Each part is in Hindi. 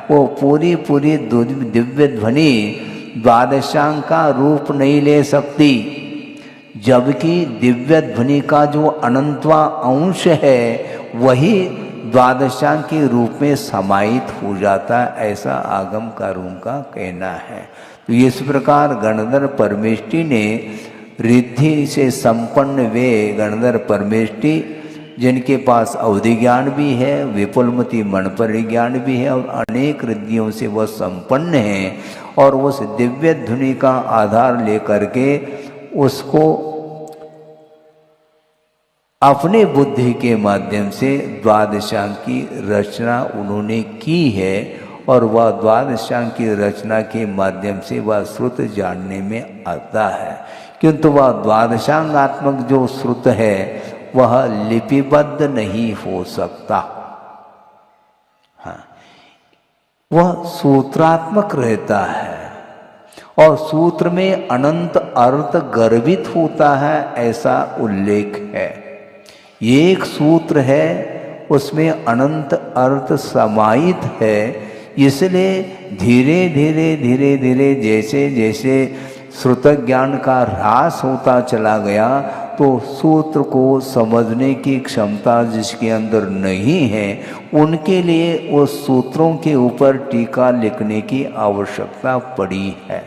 वो पूरी पूरी दिव्य ध्वनि द्वादशांग का रूप नहीं ले सकती, जबकि दिव्य ध्वनि का जो अनंतवा अंश है वही द्वादशांग के रूप में समाहित हो जाता है, ऐसा आगमकारों का कहना है। तो इस प्रकार गणधर परमेष्टि ने रिद्धि से संपन्न वे गणधर परमेष्टि जिनके पास अवधि ज्ञान भी है, विपुलमति मनपरि ज्ञान भी है और अनेक रिद्धियों से वह संपन्न है, और उस दिव्य ध्वनि का आधार लेकर के उसको अपने बुद्धि के माध्यम से द्वादशांग की रचना उन्होंने की है, और वह द्वादशांग की रचना के माध्यम से वह श्रुत जानने में आता है। किंतु वह द्वादशांगात्मक जो श्रुत है वह लिपिबद्ध नहीं हो सकता। हाँ, वह सूत्रात्मक रहता है और सूत्र में अनंत अर्थ गर्भित होता है, ऐसा उल्लेख है। एक सूत्र है उसमें अनंत अर्थ समाहित है, इसलिए धीरे धीरे धीरे धीरे जैसे जैसे श्रुत ज्ञान का ह्रास होता चला गया तो सूत्र को समझने की क्षमता जिसके अंदर नहीं है उनके लिए उस सूत्रों के ऊपर टीका लिखने की आवश्यकता पड़ी है,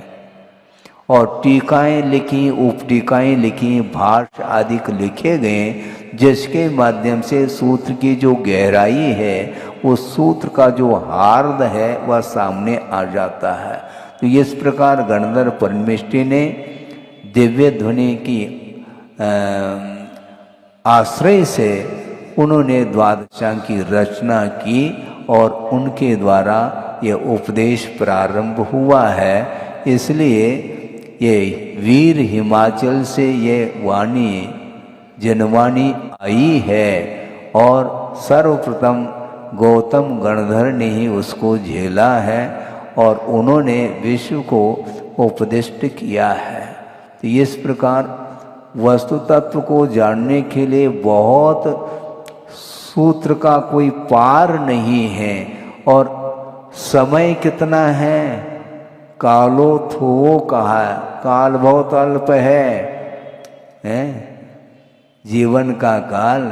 और टीकाएं लिखी, उपटीकाएं लिखी, भाष्य आदि लिखे गए, जिसके माध्यम से सूत्र की जो गहराई है उस सूत्र का जो हार्द है वह सामने आ जाता है। तो इस प्रकार गणधर परमेष्टि ने दिव्य ध्वनि की आश्रय से उन्होंने द्वादशांग की रचना की और उनके द्वारा यह उपदेश प्रारंभ हुआ है। इसलिए ये वीर हिमाचल से ये वाणी जनवाणी आई है और सर्वप्रथम गौतम गणधर ने ही उसको झेला है और उन्होंने विश्व को उपदिष्ट किया है। तो इस प्रकार वस्तु तत्व को जानने के लिए बहुत सूत्र का कोई पार नहीं है, और समय कितना है, कालो थो कहा, काल बहुत अल्प है? जीवन का काल